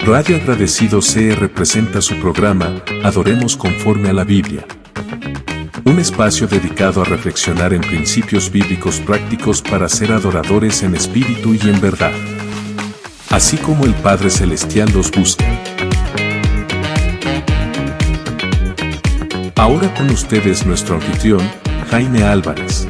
Radio Agradecido CR presenta su programa, Adoremos conforme a la Biblia. Un espacio dedicado a reflexionar en principios bíblicos prácticos para ser adoradores en espíritu y en verdad. Así como el Padre Celestial los busca. Ahora con ustedes nuestro anfitrión, Jaime Álvarez.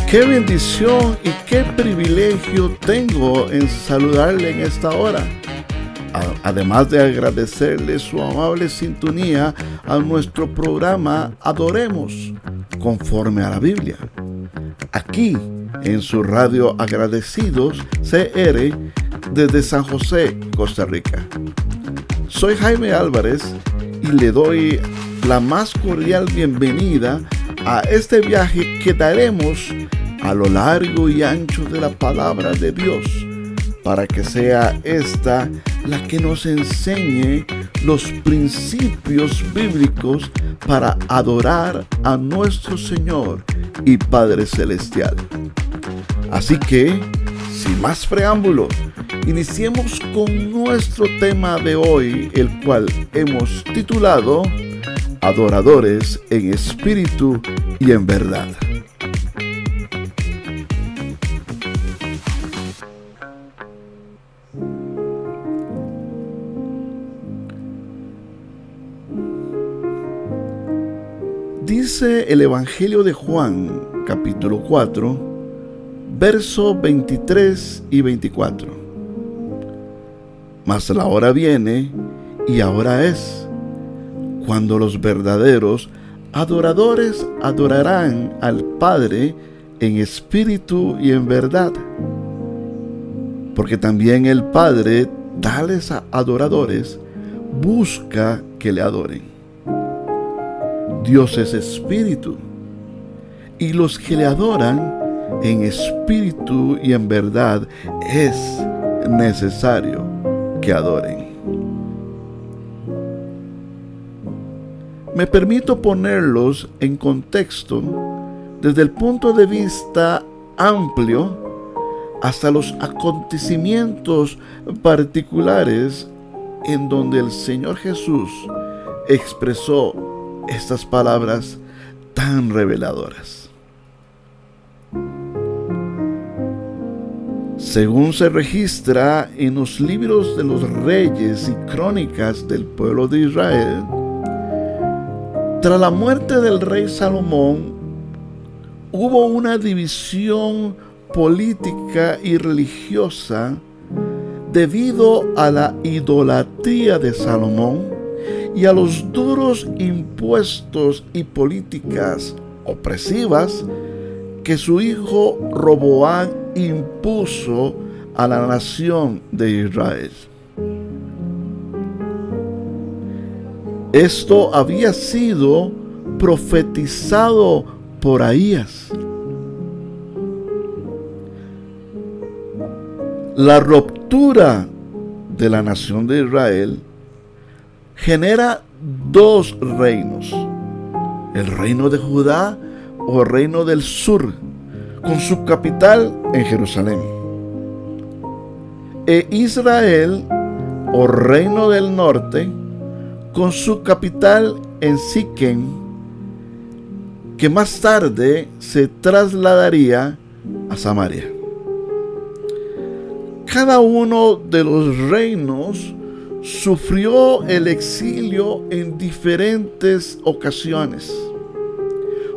Qué bendición y qué privilegio tengo en saludarle en esta hora. Además de agradecerle su amable sintonía a nuestro programa Adoremos conforme a la Biblia. Aquí en su radio Agradecidos CR desde San José, Costa Rica. Soy Jaime Álvarez y le doy la más cordial bienvenida a este viaje que daremos a lo largo y ancho de la palabra de Dios, para que sea esta la que nos enseñe los principios bíblicos para adorar a nuestro Señor y Padre Celestial. Así que, sin más preámbulo, iniciemos con nuestro tema de hoy, el cual hemos titulado Adoradores en espíritu y en verdad. Dice el Evangelio de Juan, capítulo 4, versos 23 y 24. Mas la hora viene, y ahora es, cuando los verdaderos adoradores adorarán al Padre en espíritu y en verdad. Porque también el Padre, tales adoradores, busca que le adoren. Dios es espíritu, y los que le adoran en espíritu y en verdad es necesario que adoren. Me permito ponerlos en contexto desde el punto de vista amplio hasta los acontecimientos particulares en donde el Señor Jesús expresó estas palabras tan reveladoras. Según se registra en los libros de los reyes y crónicas del pueblo de Israel, tras la muerte del rey Salomón, hubo una división política y religiosa debido a la idolatría de Salomón y a los duros impuestos y políticas opresivas que su hijo Roboam impuso a la nación de Israel. Esto había sido profetizado por Ahías. La ruptura de la nación de Israel genera dos reinos: el reino de Judá o reino del sur, con su capital en Jerusalén, e Israel o reino del norte, con su capital en Siquem, que más tarde se trasladaría a Samaria. Cada uno de los reinos sufrió el exilio en diferentes ocasiones.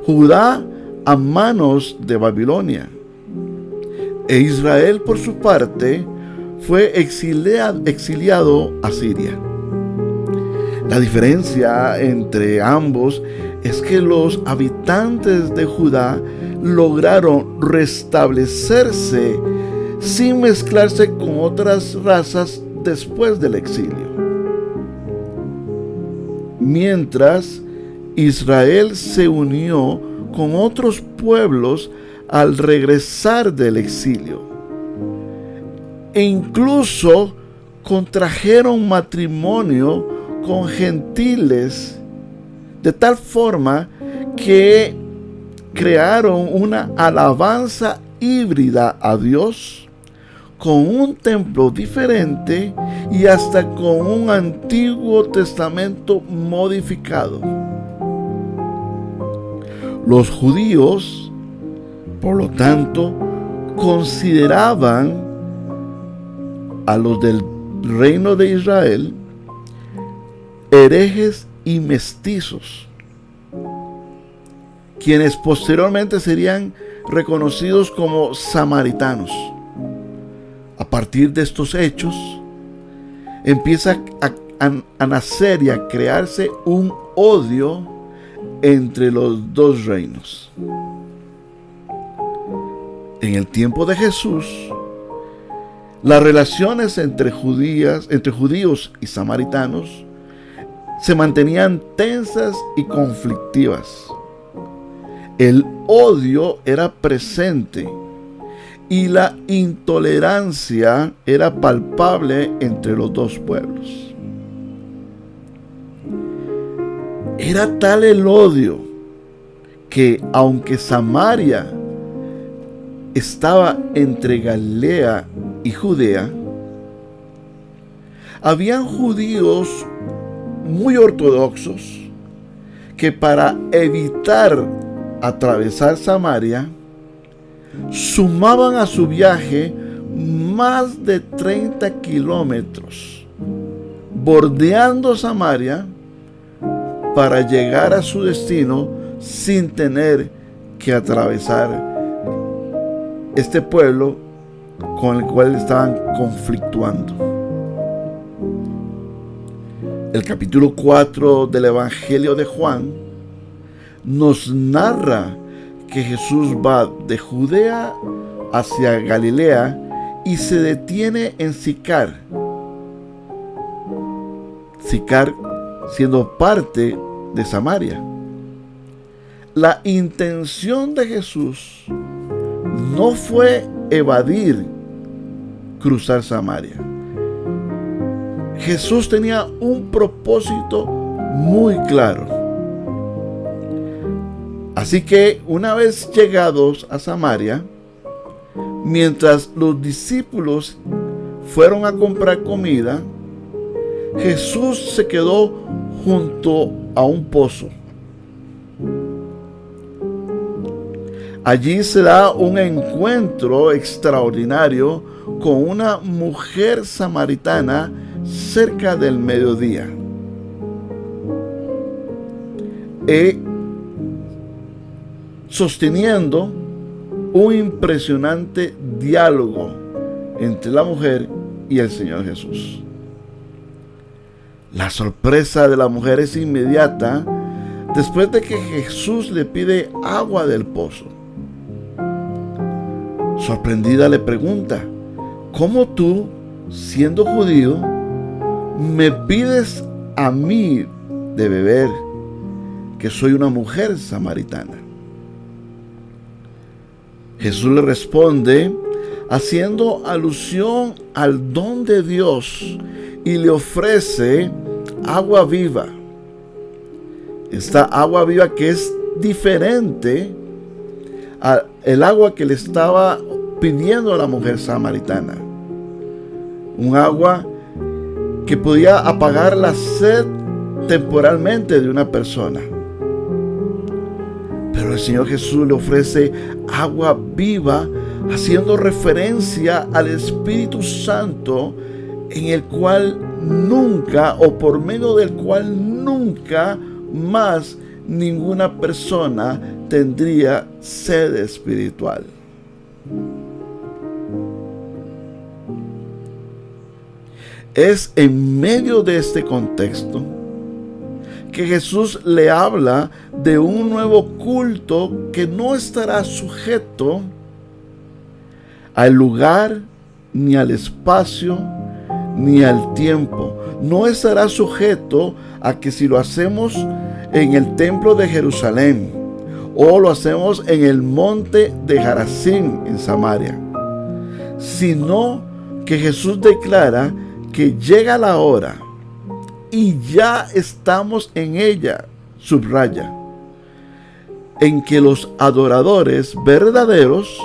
Judá a manos de Babilonia, e Israel por su parte fue exiliado a Siria. La diferencia entre ambos es que los habitantes de Judá lograron restablecerse sin mezclarse con otras razas después del exilio. Mientras Israel se unió con otros pueblos al regresar del exilio, e incluso contrajeron matrimonio con gentiles, de tal forma que crearon una alabanza híbrida a Dios, con un templo diferente y hasta con un Antiguo Testamento modificado. Los judíos, por lo tanto, consideraban a los del reino de Israel herejes y mestizos, quienes posteriormente serían reconocidos como samaritanos. A partir de estos hechos, empieza a nacer y a crearse un odio entre los dos reinos. En el tiempo de Jesús, las relaciones entre judíos y samaritanos se mantenían tensas y conflictivas. El odio era presente y la intolerancia era palpable entre los dos pueblos. Era tal el odio que, aunque Samaria estaba entre Galilea y Judea, habían judíos muy ortodoxos que, para evitar atravesar Samaria, sumaban a su viaje más de 30 kilómetros, bordeando Samaria para llegar a su destino sin tener que atravesar este pueblo con el cual estaban conflictuando. El capítulo 4 del Evangelio de Juan nos narra que Jesús va de Judea hacia Galilea y se detiene en Sicar. Sicar siendo parte de Samaria. La intención de Jesús no fue evadir cruzar Samaria. Jesús tenía un propósito muy claro. Así que, una vez llegados a Samaria, mientras los discípulos fueron a comprar comida, Jesús se quedó junto a un pozo. Allí se da un encuentro extraordinario con una mujer samaritana cerca del mediodía. Sosteniendo un impresionante diálogo entre la mujer y el Señor Jesús. La sorpresa de la mujer es inmediata después de que Jesús le pide agua del pozo. Sorprendida le pregunta: ¿cómo tú, siendo judío, me pides a mí de beber, que soy una mujer samaritana? Jesús le responde haciendo alusión al don de Dios y le ofrece agua viva. Esta agua viva que es diferente al agua que le estaba pidiendo a la mujer samaritana. Un agua que podía apagar la sed temporalmente de una persona. Pero el Señor Jesús le ofrece agua viva, haciendo referencia al Espíritu Santo, en el cual nunca, o por medio del cual nunca más ninguna persona tendría sed espiritual. Es en medio de este contexto que Jesús le habla de un nuevo culto que no estará sujeto al lugar, ni al espacio, ni al tiempo. No estará sujeto a que si lo hacemos en el templo de Jerusalén o lo hacemos en el monte de Gerizim en Samaria, sino que Jesús declara que llega la hora y ya estamos en ella, subraya, en que los adoradores verdaderos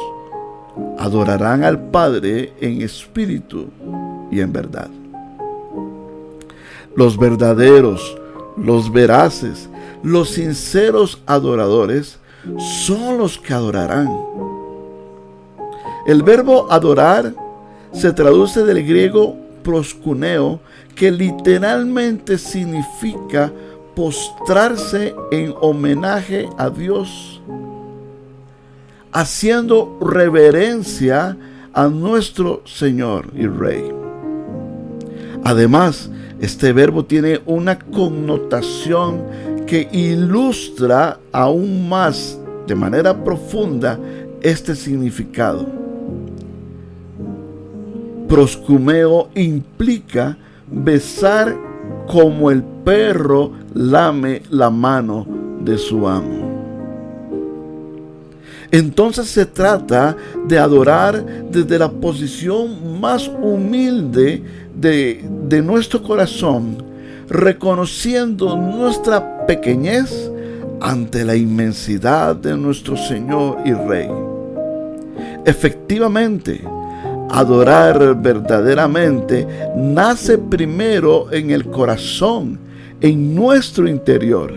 adorarán al Padre en espíritu y en verdad. Los verdaderos, los veraces, los sinceros adoradores son los que adorarán. El verbo adorar se traduce del griego proskuneo, que literalmente significa postrarse en homenaje a Dios, haciendo reverencia a nuestro Señor y Rey. Además, este verbo tiene una connotación que ilustra aún más de manera profunda este significado. Proscumeo implica besar como el perro lame la mano de su amo. Entonces se trata de adorar desde la posición más humilde de nuestro corazón, reconociendo nuestra pequeñez ante la inmensidad de nuestro Señor y Rey. Efectivamente, adorar verdaderamente nace primero en el corazón, en nuestro interior,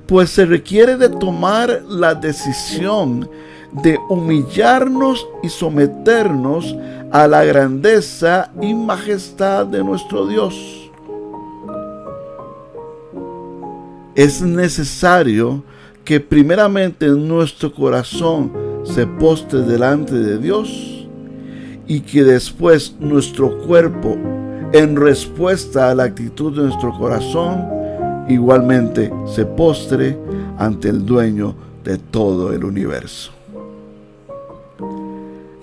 pues se requiere de tomar la decisión de humillarnos y someternos a la grandeza y majestad de nuestro Dios. Es necesario que primeramente nuestro corazón se postre delante de Dios y que después nuestro cuerpo, en respuesta a la actitud de nuestro corazón, igualmente se postre ante el dueño de todo el universo.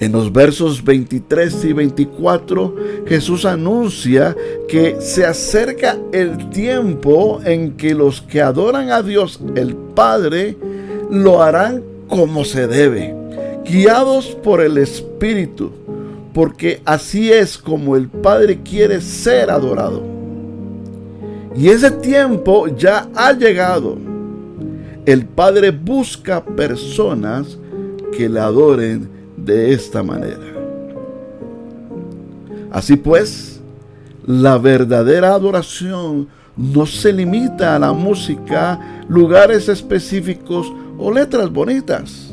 En los versos 23 y 24, Jesús anuncia que se acerca el tiempo en que los que adoran a Dios el Padre lo harán como se debe, guiados por el Espíritu, porque así es como el Padre quiere ser adorado. Y ese tiempo ya ha llegado. El Padre busca personas que le adoren de esta manera. Así pues, la verdadera adoración no se limita a la música, lugares específicos o letras bonitas.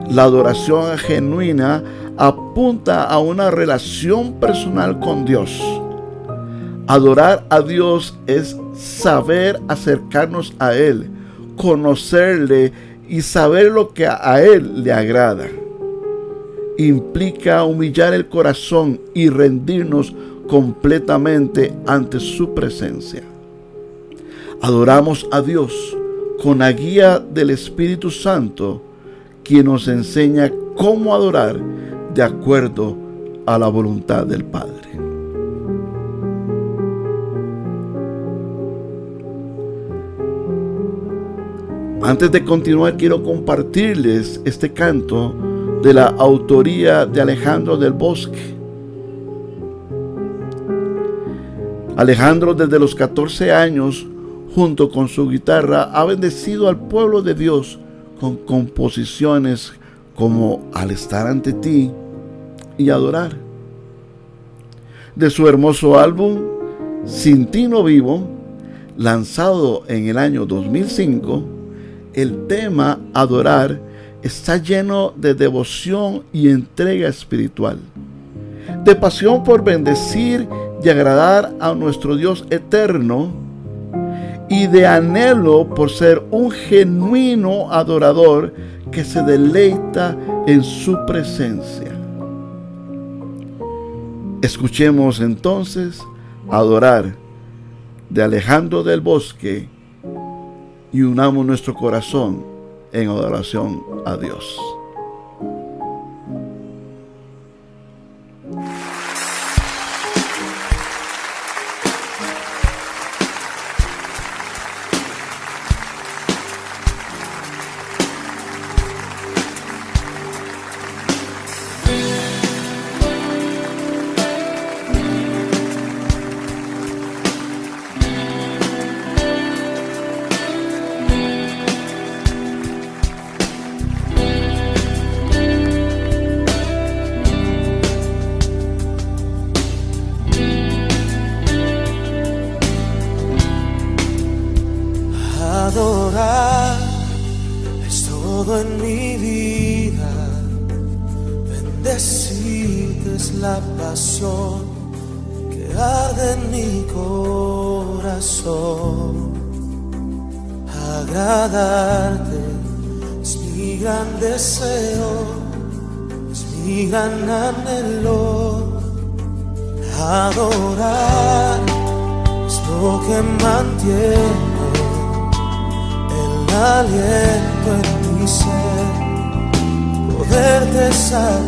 La adoración genuina apunta a una relación personal con Dios. Adorar a Dios es saber acercarnos a Él, conocerle y saber lo que a Él le agrada. Implica humillar el corazón y rendirnos completamente ante su presencia. Adoramos a Dios con la guía del Espíritu Santo, quien nos enseña cómo adorar de acuerdo a la voluntad del Padre. Antes de continuar, quiero compartirles este canto de la autoría de Alejandro del Bosque. Alejandro, desde los 14 años, junto con su guitarra, ha bendecido al pueblo de Dios con composiciones como Al estar ante ti y Adorar. De su hermoso álbum Sin ti no vivo, lanzado en el año 2005, el tema Adorar está lleno de devoción y entrega espiritual, de pasión por bendecir y agradar a nuestro Dios eterno y de anhelo por ser un genuino adorador que se deleita en su presencia. Escuchemos entonces Adorar de Alejandro del Bosque y unamos nuestro corazón en adoración a Dios. todo en mi vida. Bendecirte es la pasión que arde en mi corazón. Agradarte es mi gran deseo, es mi gran anhelo. Adorar es lo que mantiene el aliento en mi ser, poderte satisfacer.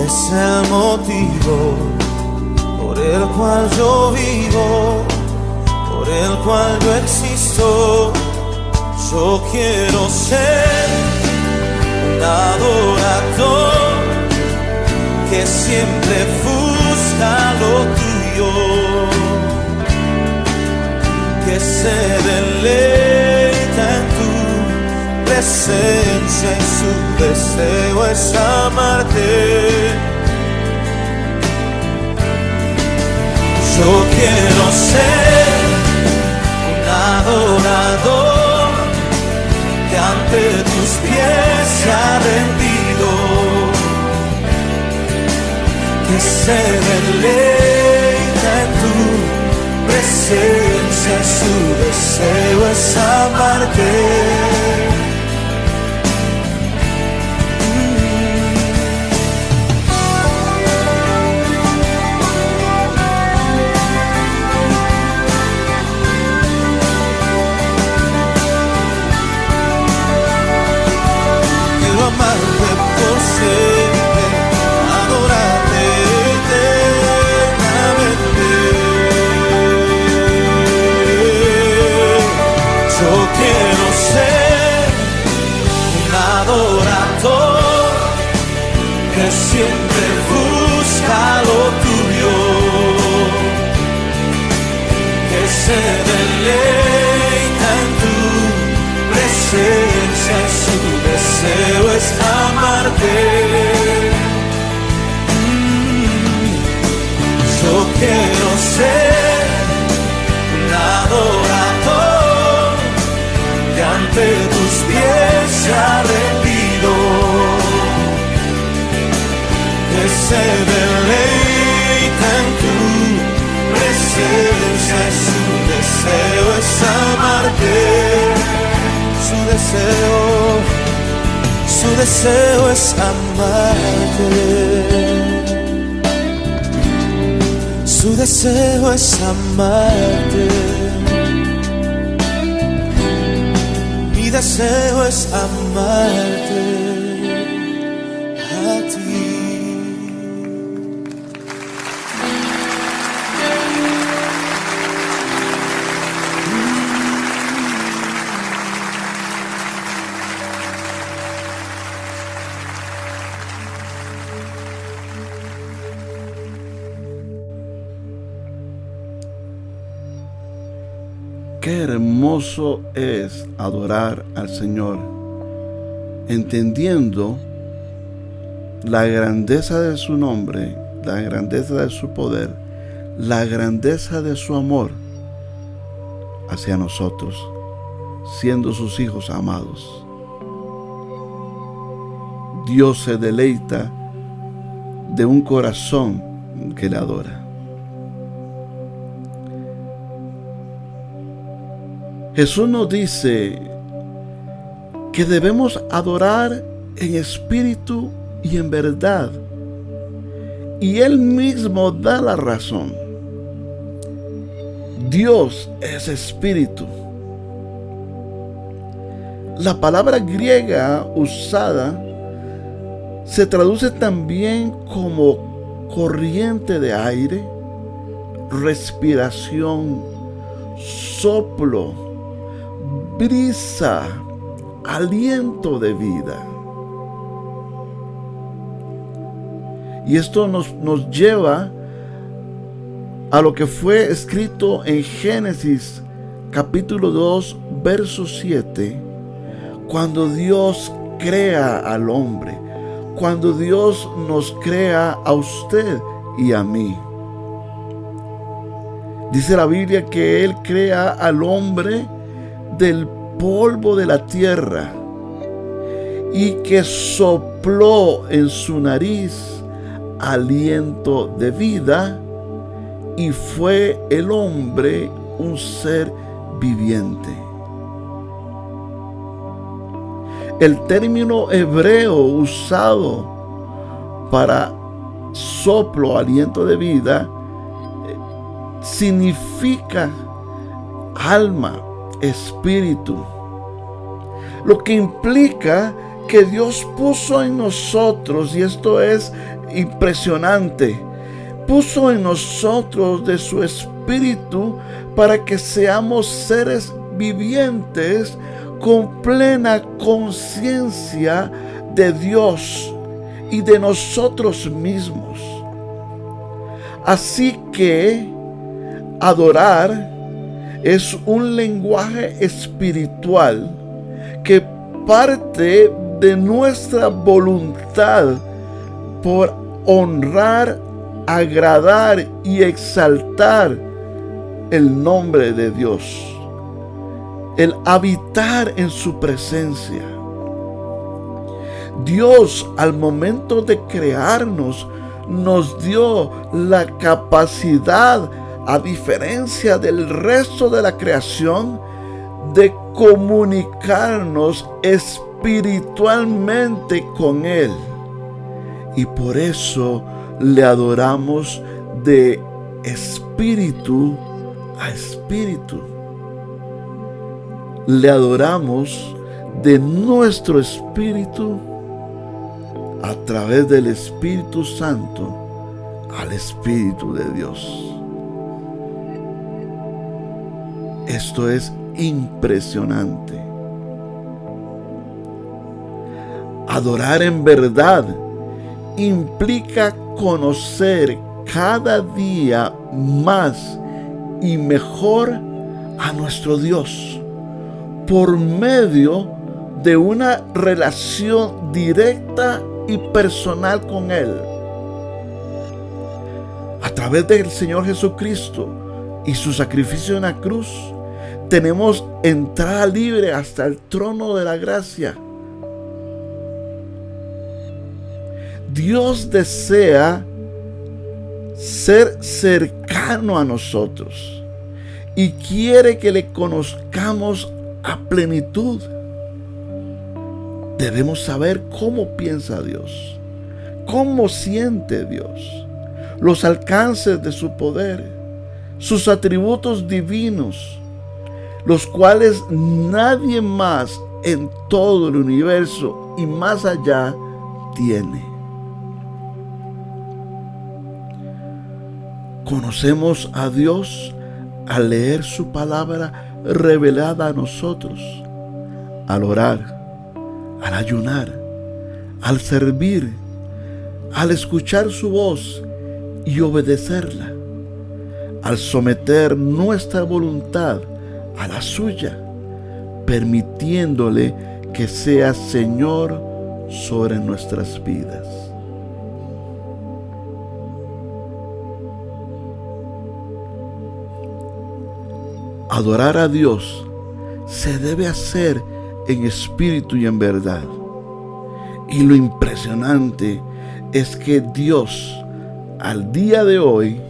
Es el motivo por el cual yo vivo, por el cual yo existo. Yo quiero ser un adorador que siempre busca lo tuyo, que se deleita en tu presencia y su deseo es amarte. Yo quiero ser un adorador que ante tus pies se ha rendido, que se deleita en tu presencia, su deseo es amarte. Quiero amarte por siempre, adorarte eternamente. Yo quiero ser un adorador que siempre busca lo tuyo, que se deleita en tu presencia y su deseo es amarte. Yo quiero ser un adorador que ante tus pies se ha rendido, que se deleita en tu presencia y su deseo es amarte. Su deseo es amarte. Su deseo es amarte. Mi deseo es amarte a ti. Qué hermoso es adorar al Señor, entendiendo la grandeza de su nombre, la grandeza de su poder, la grandeza de su amor hacia nosotros, siendo sus hijos amados. Dios se deleita de un corazón que le adora. Jesús nos dice que debemos adorar en espíritu y en verdad. Y Él mismo da la razón. Dios es espíritu. La palabra griega usada se traduce también como corriente de aire, respiración, soplo, brisa, aliento de vida. Y esto nos lleva a lo que fue escrito en Génesis capítulo 2, verso 7, cuando Dios crea al hombre, cuando Dios nos crea a usted y a mí. Dice la Biblia que Él crea al hombre del polvo de la tierra y que sopló en su nariz aliento de vida, y fue el hombre un ser viviente. El término hebreo usado para soplo, aliento de vida, significa alma, espíritu, lo que implica que Dios puso en nosotros, y esto es impresionante, puso en nosotros de su espíritu para que seamos seres vivientes con plena conciencia de Dios y de nosotros mismos. Así que adorar es un lenguaje espiritual que parte de nuestra voluntad por honrar, agradar y exaltar el nombre de Dios, el habitar en su presencia. Dios, al momento de crearnos, nos dio la capacidad, a diferencia del resto de la creación, de comunicarnos espiritualmente con Él. Y por eso le adoramos de espíritu a espíritu. Le adoramos de nuestro espíritu a través del Espíritu Santo al Espíritu de Dios. Esto es impresionante. Adorar en verdad implica conocer cada día más y mejor a nuestro Dios por medio de una relación directa y personal con Él. A través del Señor Jesucristo y su sacrificio en la cruz, tenemos entrada libre hasta el trono de la gracia. Dios desea ser cercano a nosotros y quiere que le conozcamos a plenitud. Debemos saber cómo piensa Dios, cómo siente Dios, los alcances de su poder, sus atributos divinos, los cuales nadie más en todo el universo y más allá tiene. Conocemos a Dios al leer su palabra revelada a nosotros, al orar, al ayunar, al servir, al escuchar su voz y obedecerla, al someter nuestra voluntad a la suya, permitiéndole que sea Señor sobre nuestras vidas. Adorar a Dios se debe hacer en espíritu y en verdad. Y lo impresionante es que Dios, al día de hoy,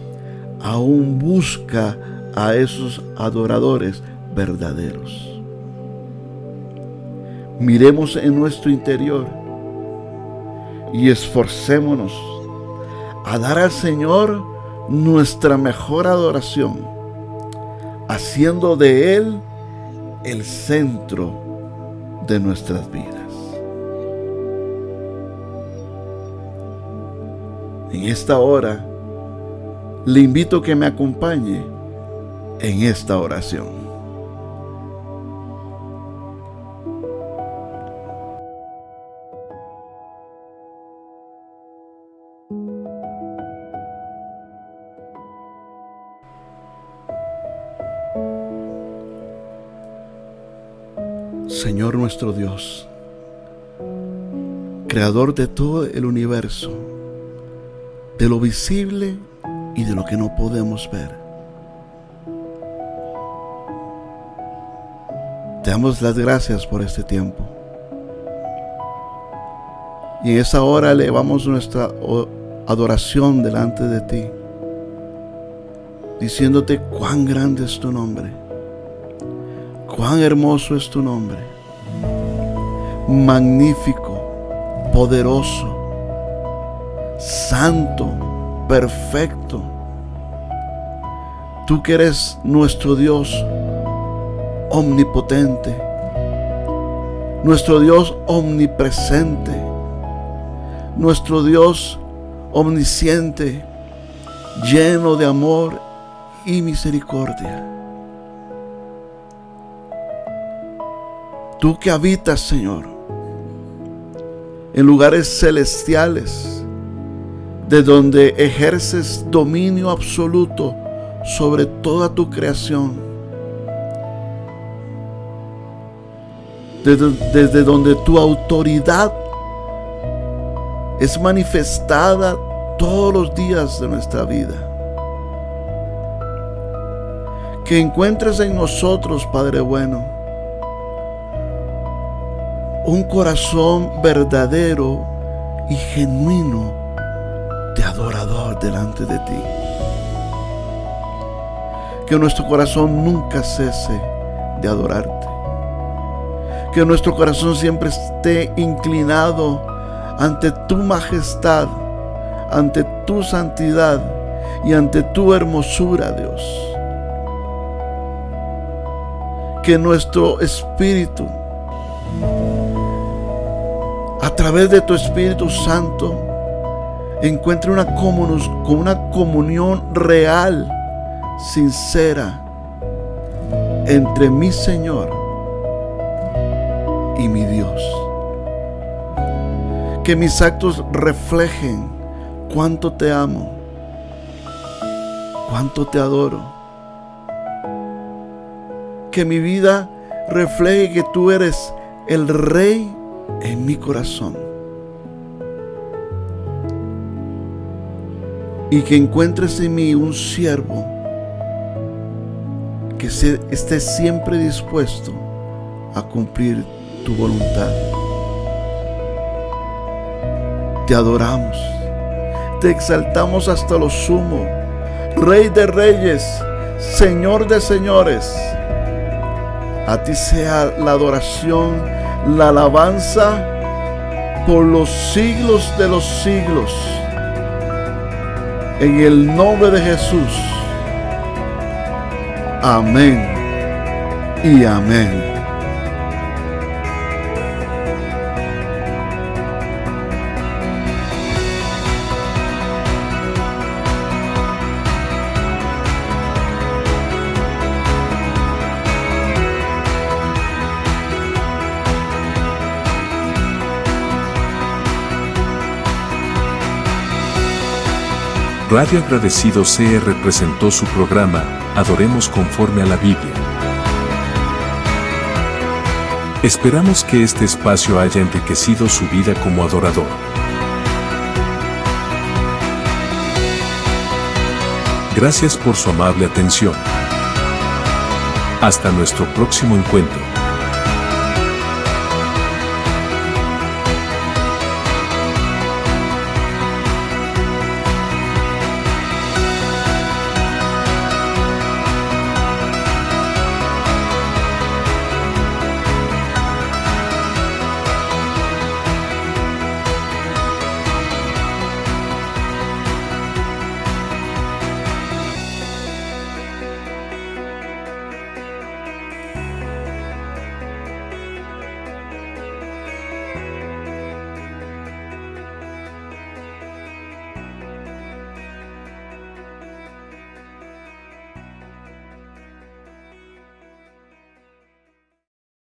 aún busca a esos adoradores verdaderos. Miremos en nuestro interior y esforcémonos a dar al Señor nuestra mejor adoración, haciendo de Él el centro de nuestras vidas. En esta hora, le invito a que me acompañe en esta oración. Señor nuestro Dios, creador de todo el universo, de lo visible y de lo que no podemos ver. Te damos las gracias por este tiempo. Y en esa hora elevamos nuestra adoración delante de ti, diciéndote cuán grande es tu nombre, cuán hermoso es tu nombre, magnífico, poderoso, santo, perfecto. Tú que eres nuestro Dios omnipotente, nuestro Dios omnipresente, nuestro Dios omnisciente, lleno de amor y misericordia. Tú que habitas, Señor, en lugares celestiales, de donde ejerces dominio absoluto sobre toda tu creación, desde donde tu autoridad es manifestada todos los días de nuestra vida. Que encuentres en nosotros, Padre bueno, un corazón verdadero y genuino de adorador delante de ti. Que nuestro corazón nunca cese de adorarte. Que nuestro corazón siempre esté inclinado ante tu majestad, ante tu santidad y ante tu hermosura, Dios. Que nuestro espíritu, a través de tu Espíritu Santo, encuentre una comunión real, sincera, entre mi Señor y mi Dios. Que mis actos reflejen cuánto te amo, cuánto te adoro. Que mi vida refleje que tú eres el Rey en mi corazón. Y que encuentres en mí un siervo que esté siempre dispuesto a cumplir tu voluntad. Te adoramos, te exaltamos hasta lo sumo, Rey de reyes, Señor de señores. A ti sea la adoración, la alabanza por los siglos de los siglos. En el nombre de Jesús. Amén y amén. Radio Agradecido CR presentó su programa, Adoremos conforme a la Biblia. Esperamos que este espacio haya enriquecido su vida como adorador. Gracias por su amable atención. Hasta nuestro próximo encuentro.